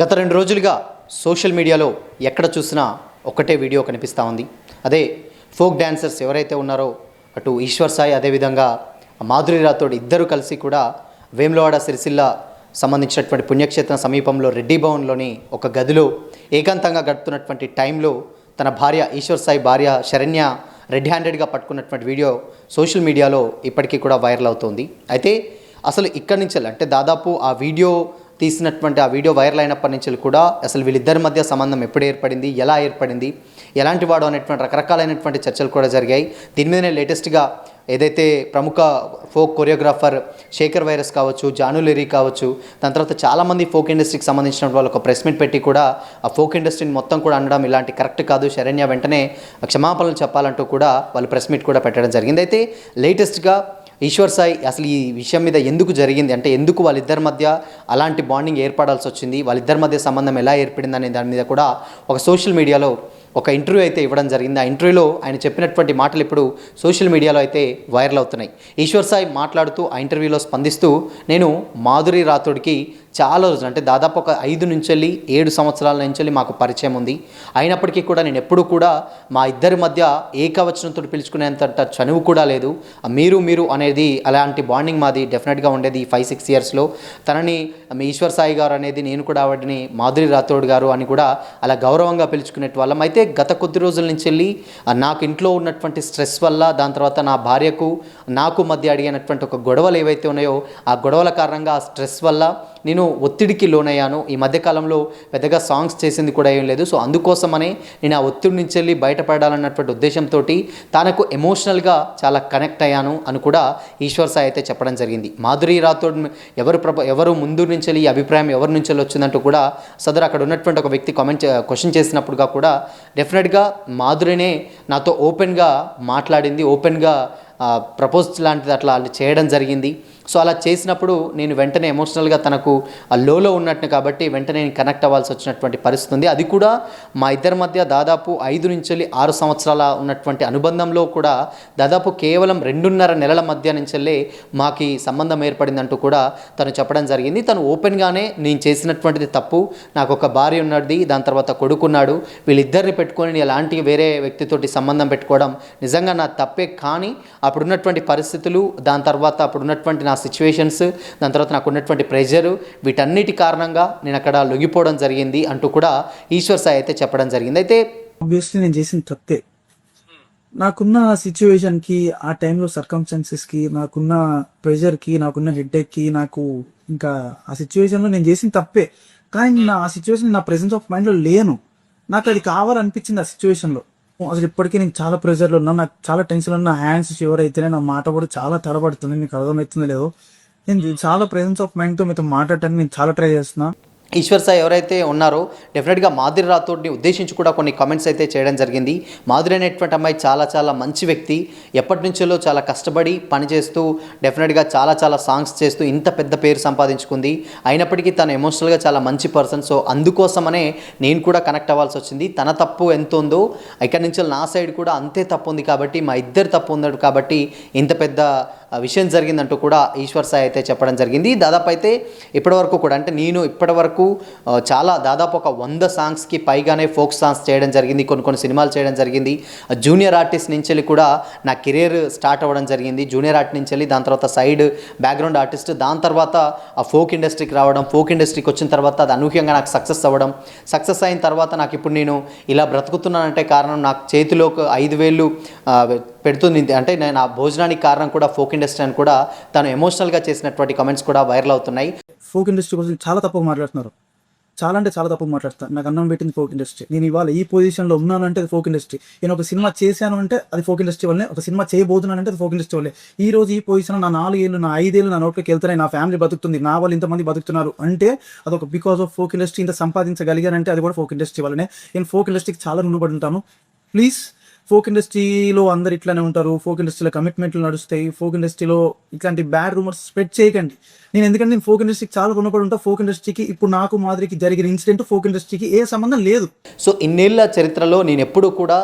గత 2 రోజులుగా సోషల్ మీడియాలో ఎక్కడ చూసినా ఒకటే వీడియో కనిపిస్తూ ఉంది. అదే ఫోక్ డాన్సర్స్ ఎవరైతే ఉన్నారో అటు ఈశ్వర్ సాయి అదేవిధంగా మాధురి రాథోడ్ ఇద్దరు కలిసి కూడా వేములవాడ సిరిసిల్ల సంబంధించినటువంటి పుణ్యక్షేత్రం సమీపంలో రెడ్డి భవన్లోని ఒక గదిలో ఏకాంతంగా గడుపుతున్నటువంటి టైంలో తన భార్య ఈశ్వర్ సాయి భార్య శరణ్య రెడ్ హ్యాండెడ్గా పట్టుకున్నటువంటి వీడియో సోషల్ మీడియాలో ఇప్పటికీ కూడా వైరల్ అవుతుంది. అయితే అసలు ఇక్కడి నుంచి అంటే దాదాపు ఆ వీడియో తీసినటువంటి ఆ వీడియో వైరల్ అయినప్పటి నుంచి కూడా అసలు వీళ్ళిద్దరి మధ్య సంబంధం ఎప్పుడు ఏర్పడింది, ఎలా ఏర్పడింది, ఎలాంటి వాడు అనేటువంటి రకరకాలైనటువంటి చర్చలు కూడా జరిగాయి. దీని మీదనే లేటెస్ట్గా ఏదైతే ప్రముఖ ఫోక్ కొరియోగ్రాఫర్ శేఖర్ వైరస్ కావచ్చు, జాను లిరీ కావచ్చు, దాని తర్వాత చాలామంది ఫోక్ ఇండస్ట్రీకి సంబంధించిన వాళ్ళు ఒక ప్రెస్ మీట్ పెట్టి కూడా ఆ ఫోక్ ఇండస్ట్రీని మొత్తం కూడా అనడం ఇలాంటి కరెక్ట్ కాదు, శరణ్య వెంటనే క్షమాపణలు చెప్పాలంటూ కూడా వాళ్ళు ప్రెస్ మీట్ కూడా పెట్టడం జరిగింది. అయితే లేటెస్ట్గా ఈశ్వర్ సాయి అసలు ఈ విషయం మీద ఎందుకు జరిగింది, అంటే ఎందుకు వాళ్ళిద్దరి మధ్య అలాంటి బాండింగ్ ఏర్పడాల్సి వచ్చింది, వాళ్ళిద్దరి మధ్య సంబంధం ఎలా ఏర్పడింది అనే దాని మీద కూడా ఒక సోషల్ మీడియాలో ఒక ఇంటర్వ్యూ అయితే ఇవ్వడం జరిగింది. ఆ ఇంటర్వ్యూలో ఆయన చెప్పినటువంటి మాటలు ఇప్పుడు సోషల్ మీడియాలో అయితే వైరల్ అవుతున్నాయి. ఈశ్వర్ సాయి మాట్లాడుతూ ఆ ఇంటర్వ్యూలో స్పందిస్తూ, నేను మాధురి రాథోడ్కి చాలా రోజులు అంటే దాదాపు ఒక 5 నుంచి 7 సంవత్సరాల నుంచి మాకు పరిచయం ఉంది. అయినప్పటికీ కూడా నేను ఎప్పుడూ కూడా మా ఇద్దరి మధ్య ఏకవచనంతో పిలుచుకునేంత చనువు కూడా లేదు. మీరు అనేది అలాంటి బాండింగ్ మాది డెఫినెట్గా ఉండేది ఈ 5-6 ఇయర్స్లో. తనని ఈశ్వర్ సాయి గారు అనేది నేను కూడా ఆవిడని మాధురి రాథోడ్ గారు అని కూడా అలా గౌరవంగా పిలుచుకునే వాళ్ళం. అయితే గత కొద్ది రోజుల నుంచి నాకు ఇంట్లో ఉన్నటువంటి స్ట్రెస్ వల్ల, దాని తర్వాత నా భార్యకు నాకు మధ్య అడిగినటువంటి ఒక గొడవలు ఏవైతే ఉన్నాయో ఆ గొడవల కారణంగా ఆ స్ట్రెస్ వల్ల నేను ఒత్తిడికి లోనయ్యాను. ఈ మధ్యకాలంలో పెద్దగా సాంగ్స్ చేసింది కూడా ఏం లేదు. సో అందుకోసమనే నేను ఆ ఒత్తిడి నుంచి వెళ్ళి బయటపడాలన్నటువంటి ఉద్దేశంతో తనకు ఎమోషనల్గా చాలా కనెక్ట్ అయ్యాను అని కూడా ఈశ్వర్ సాయి అయితే చెప్పడం జరిగింది. మాధురి రాథోడ్ ఎవరు ముందు నుంచి ఈ అభిప్రాయం ఎవరి నుంచి వచ్చిందంటూ కూడా సదరు అక్కడ ఉన్నటువంటి ఒక వ్యక్తి క్వశ్చన్ చేసినప్పుడుగా కూడా డెఫినెట్గా మాధురినే నాతో ఓపెన్గా మాట్లాడింది, ఓపెన్గా ప్రపోజ్ లాంటిది అట్లా చేయడం జరిగింది. సో అలా చేసినప్పుడు నేను వెంటనే ఎమోషనల్గా తనకు ఆ లోలో ఉన్నట్టు కాబట్టి వెంటనే నేను కనెక్ట్ అవ్వాల్సి వచ్చినటువంటి పరిస్థితి ఉంది. అది కూడా మా ఇద్దరి మధ్య దాదాపు 5 నుంచి 6 సంవత్సరాల ఉన్నటువంటి అనుబంధంలో కూడా దాదాపు కేవలం 2.5 నెలల మధ్య నుంచి మాకు సంబంధం ఏర్పడిందంటూ కూడా తను చెప్పడం జరిగింది. తను ఓపెన్గానే నేను చేసినటువంటిది తప్పు, నాకు ఒక భార్య ఉన్నది, దాని తర్వాత కొడుకున్నాడు, వీళ్ళిద్దరిని పెట్టుకొని ఎలాంటి వేరే వ్యక్తితోటి సంబంధం పెట్టుకోవడం నిజంగా నా తప్పే. కానీ అప్పుడున్నటువంటి పరిస్థితులు, దాని తర్వాత అప్పుడున్నటువంటి నా సిచ్యువేషన్స్, దాని తర్వాత నాకు ఉన్నటువంటి ప్రెషరు, వీటన్నిటి కారణంగా నేను అక్కడ లొంగిపోవడం జరిగింది అంటూ కూడా ఈశ్వర్ సాయి అయితే చెప్పడం జరిగింది. అయితే ఆబ్వియస్లీ నేను చేసిన తప్పే. నాకున్న సిచ్యువేషన్కి, ఆ టైంలో సర్కమ్స్టాన్సెస్కి, నాకున్న ప్రెషర్కి, నాకున్న హెడ్ఏక్కి, నాకు ఇంకా ఆ సిచ్యువేషన్లో నేను చేసిన తప్పే. కానీ ఆ సిచ్యువేషన్ నా ప్రెసెన్స్ ఆఫ్ మైండ్లో లేను. నాకు అది కావాలనిపించింది ఆ సిచ్యువేషన్లో. అసలు ఇప్పటికీ నేను చాలా ప్రెషర్లో ఉన్నా, నాకు చాలా టెన్షన్లో ఉన్నా, హ్యాండ్స్ షివర్ అయితేనే నా మాట కూడా చాలా తడబడుతుంది. మీకు అర్థమవుతుందో లేదో, నేను చాలా ప్రెసెన్స్ ఆఫ్ మైండ్తో మీతో మాట్లాడటానికి నేను చాలా ట్రై చేస్తున్నా. ఈశ్వర్ సాయి ఎవరైతే ఉన్నారో డెఫినెట్గా మాధురి రాథోడ్ని ఉద్దేశించి కూడా కొన్ని కామెంట్స్ అయితే చేయడం జరిగింది. మాధురి అనేటువంటి అమ్మాయి చాలా మంచి వ్యక్తి, ఎప్పటి నుంచో చాలా కష్టపడి పనిచేస్తూ డెఫినెట్గా చాలా సాంగ్స్ చేస్తూ ఇంత పెద్ద పేరు సంపాదించుకుంది. అయినప్పటికీ తను ఎమోషనల్గా చాలా మంచి పర్సన్. సో అందుకోసమనే నేను కూడా కనెక్ట్ అవ్వాల్సి వచ్చింది. తన తప్పు ఎంత ఉందో ఇక్కడి నుంచి నా సైడ్ కూడా అంతే తప్పు ఉంది కాబట్టి, మా ఇద్దరు తప్పు ఉంది కాబట్టి ఇంత పెద్ద విషయం జరిగిందంటూ కూడా ఈశ్వర్ సాయి అయితే చెప్పడం జరిగింది. దాదాపు అయితే ఇప్పటివరకు కూడా అంటే నేను ఇప్పటివరకు దాదాపు ఒక 100 సాంగ్స్కి పైగానే ఫోక్ సాంగ్స్ చేయడం జరిగింది, కొన్ని సినిమాలు చేయడం జరిగింది. జూనియర్ ఆర్టిస్ట్ నుంచి వెళ్ళి కూడా నా కెరీర్ స్టార్ట్ అవ్వడం జరిగింది. జూనియర్ ఆర్ట్ నుంచి వెళ్ళి దాని తర్వాత సైడ్ బ్యాక్గ్రౌండ్ ఆర్టిస్ట్, దాని తర్వాత ఆ ఫోక్ ఇండస్ట్రీకి రావడం, ఫోక్ ఇండస్ట్రీకి వచ్చిన తర్వాత అది అనూహ్యంగా నాకు సక్సెస్ అయిన తర్వాత నాకు ఇప్పుడు నేను ఇలా బ్రతుకుతున్నానంటే కారణం నాకు చేతిలో 5 వేలు పెడుతుంది. అంటే నేను ఆ భోజనానికి కారణం కూడా ఫోక్ ఇండస్ట్రీ అని కూడా తను ఎమోషనల్గా చేసినటువంటి కామెంట్స్ కూడా వైరల్ అవుతున్నాయి. ఫోక్ ఇండస్ట్రీ కోసం చాలా తప్పుగా మాట్లాడుతున్నారు. చాలా తప్పుగా మాట్లాడతాను. నాకు అన్నం పెట్టింది ఫోక్ ఇండస్ట్రీ. నేను ఇవాళ ఈ పొజిషన్లో ఉన్నానంటే అది ఫోక్ ఇండస్ట్రీ. నేను ఒక సినిమా చేశాను అంటే అది ఫోక్ ఇండస్ట్రీ వల్లే. ఒక సినిమా చేయబోతున్నానంటే అది ఫోక్ ఇండస్ట్రీ వల్లే. ఈ రోజు ఈ పొజిషన్ నా 4 ఏళ్ళు, నా 5 ఏళ్ళు నా నోట్లోకి వెళ్తున్నాయి, నా ఫ్యామిలీ బతుకుతుంది, నా వాళ్ళు ఇంతమంది బతుకుతున్నారు అంటే అదొక బికాస్ ఆఫ్ ఫోక్ ఇండస్ట్రీ. ఇంత సంపాదించగలిగానంటే అది కూడా ఫోక్ ఇండస్ట్రీ వల్లనే. నేను ఫోక్ ఇండస్ట్రీకి చాలా రుణపడి ఉంటాను. ప్లీజ్, ఫోక్ ఇండస్ట్రీలో అందరు ఇట్లానే ఉంటారు, ఫోక్ ఇండస్ట్రీలో కమిట్మెంట్లు నడుస్తాయి, ఫోక్ ఇండస్ట్రీలో ఇట్లాంటి బ్యాడ్ రూమర్స్ స్ప్రెడ్ చేయకండి. ఎందుకంటే నేను ఫోక్ ఇండస్ట్రీకి చాలా రుణపడి ఉంటాను. ఫోక్ ఇండస్ట్రీకి ఇప్పుడు నాకు మాదిరికి జరిగిన ఇన్సిడెంట్ ఫోక్ ఇండస్ట్రీకి ఏ సంబంధం లేదు. సో ఇన్నేళ్ల చరిత్రలో నేను ఎప్పుడూ కూడా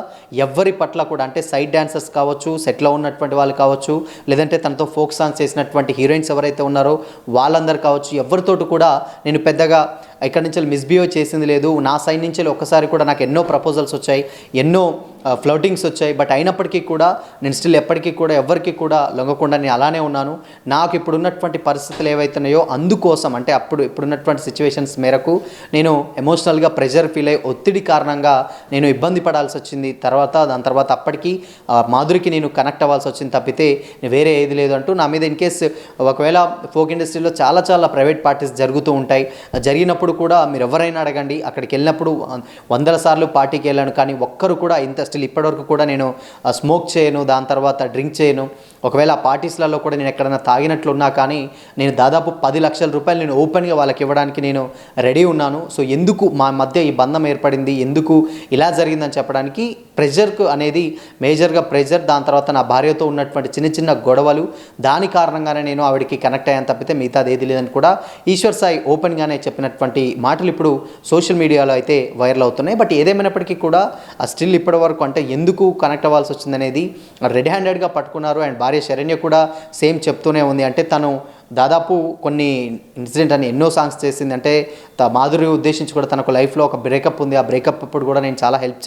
ఎవ్వరి పట్ల కూడా అంటే సైడ్ డాన్సర్స్ కావచ్చు, సెట్లో ఉన్నటువంటి వాళ్ళు కావచ్చు, లేదంటే తనతో ఫోక్ సాంగ్స్ చేసినటువంటి హీరోయిన్స్ ఎవరైతే ఉన్నారో వాళ్ళందరూ కావచ్చు, ఎవరితోటి కూడా నేను పెద్దగా ఇక్కడి నుంచి మిస్బిహేవ్ చేసింది లేదు. నా సైడ్ నుంచి ఒక్కసారి కూడా నాకు ఎన్నో ప్రపోజల్స్ వచ్చాయి, ఎన్నో ఫ్లౌటింగ్స్ వచ్చాయి. బట్ అయినప్పటికీ కూడా నేను స్టిల్ ఎప్పటికీ కూడా ఎవరికి కూడా లొంగకుండా నేను అలానే ఉన్నాను. నాకు ఇప్పుడున్నటువంటి పరిస్థితులు ఏవైతున్నాయో అందుకోసం అంటే ఇప్పుడున్నటువంటి సిచ్యువేషన్స్ మేరకు నేను ఎమోషనల్గా ప్రెషర్ ఫీల్ అయ్యి ఒత్తిడి కారణంగా నేను ఇబ్బంది పడాల్సి వచ్చింది. దాని తర్వాత అప్పటికి మాధురికి నేను కనెక్ట్ అవ్వాల్సి వచ్చింది తప్పితే వేరే ఏది లేదు అంటూ నా మీద ఇన్ కేస్ ఒకవేళ ఫోక్ ఇండస్ట్రీలో చాలా ప్రైవేట్ పార్టీస్ జరుగుతూ ఉంటాయి. జరిగినప్పుడు కూడా మీరు ఎవరైనా అడగండి, అక్కడికి వెళ్ళినప్పుడు 100 సార్లు పార్టీకి వెళ్ళాను, కానీ ఒక్కరు కూడా స్టిల్ ఇప్పటివరకు కూడా నేను స్మోక్ చేయను, దాని తర్వాత డ్రింక్ చేయను. ఒకవేళ ఆ పార్టీస్లలో కూడా నేను ఎక్కడైనా తాగినట్లున్నా కానీ నేను దాదాపు 10 లక్షల రూపాయలు నేను ఓపెన్గా వాళ్ళకి ఇవ్వడానికి నేను రెడీ ఉన్నాను. సో ఎందుకు మా మధ్య ఈ బంధం ఏర్పడింది, ఎందుకు ఇలా జరిగిందని చెప్పడానికి ప్రెషర్కు అనేది మేజర్గా ప్రెషర్, దాని తర్వాత నా భార్యతో ఉన్నటువంటి చిన్న గొడవలు, దాని కారణంగానే నేను ఆవిడకి కనెక్ట్ అయ్యాను తప్పితే మిగతాది ఏది లేదని కూడా ఈశ్వర్ సాయి ఓపెన్గానే చెప్పినటువంటి మాటలు ఇప్పుడు సోషల్ మీడియాలో అయితే వైరల్ అవుతున్నాయి. బట్ ఏదేమైనప్పటికీ కూడా స్టిల్ ఇప్పటి వరకు అంటే ఎందుకు కనెక్ట్ అవ్వాల్సి వచ్చిందనేది రెడ్ హ్యాండెడ్గా పట్టుకున్నారు. అండ్ భార్య శరణ్య కూడా సేమ్ చెప్తూనే ఉంది. అంటే తను దాదాపు కొన్ని ఇన్సిడెంట్ అని ఎన్నో సాంగ్స్ చేసింది. అంటే మాధురి ఉద్దేశించి కూడా తనకు లైఫ్లో ఒక బ్రేకప్ ఉంది, ఆ బ్రేకప్ అప్పుడు కూడా నేను చాలా హెల్ప్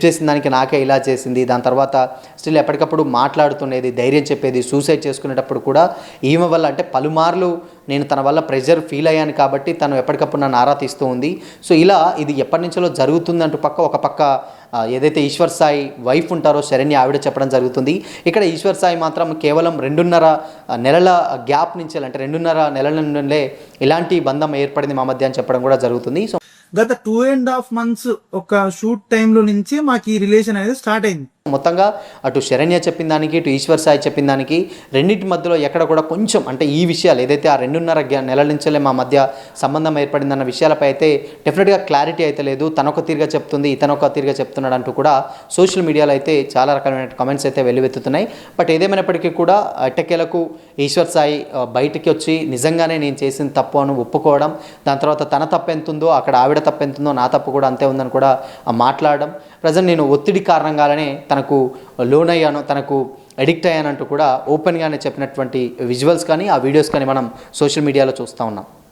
చేసిన దానికి నాకే ఇలా చేసింది. దాని తర్వాత స్టిల్ ఎప్పటికప్పుడు మాట్లాడుతుండేది, ధైర్యం చెప్పేది. సూసైడ్ చేసుకునేటప్పుడు కూడా ఈమె వల్ల అంటే పలుమార్లు నేను తన వల్ల ప్రెషర్ ఫీల్ అయ్యాను కాబట్టి తను ఎప్పటికప్పుడు నన్ను ఆరా తీస్తూ ఉంది. సో ఇలా ఇది ఎప్పటి నుంచో జరుగుతుందంటూ ఒక పక్క ఏదైతే ఈశ్వర్ సాయి వైఫ్ ఉంటారో శరణ్య ఆవిడ చెప్పడం జరుగుతుంది. ఇక్కడ ఈశ్వర్ సాయి మాత్రం కేవలం 2.5 నెలల గ్యాప్ నుంచి అంటే 2.5 నెలల నుండే ఇలాంటి బంధం ఏర్పడింది మా మధ్య అని చెప్పడం కూడా జరుగుతుంది. సో గత 2.5 months ఒక షూట్ టైంలో నుంచి మాకు ఈ రిలేషన్ అనేది స్టార్ట్ అయింది. మొత్తంగా అటు శరణ్య చెప్పిన దానికి ఇటు ఈశ్వర్ సాయి చెప్పిన దానికి రెండింటి మధ్యలో ఎక్కడ కూడా కొంచెం అంటే ఈ విషయాలు ఏదైతే ఆ 2.5 నెలల నుంచే మా మధ్య సంబంధం ఏర్పడిందన్న విషయాలపై అయితే డెఫినెట్గా క్లారిటీ అయితే లేదు. తనొక తీరుగా చెప్తుంది, ఇతనొక తీరుగా చెప్తున్నాడు అంటూ కూడా సోషల్ మీడియాలో అయితే చాలా రకాలైన కామెంట్స్ అయితే వెల్లువెత్తుతున్నాయి. బట్ ఏదేమైనప్పటికీ కూడా ఎట్టకేలకు ఈశ్వర్ సాయి బయటికి వచ్చి నిజంగానే నేను చేసిన తప్పు అని ఒప్పుకోవడం, దాని తర్వాత తన తప్పు ఎంత ఉందో అక్కడ ఆవిడ తప్పు ఎంత ఉందో నా తప్పు కూడా అంతే ఉందని కూడా మాట్లాడడం. ప్రజెంట్ నేను ఒత్తిడి కారణంగానే తనకు లోన్ అయ్యాను, తనకు అడిక్ట్ అయ్యానంటూ కూడా ఓపెన్గానే చెప్పినటువంటి విజువల్స్ కానీ ఆ వీడియోస్ కానీ మనం సోషల్ మీడియాలో చూస్తూ ఉన్నాం.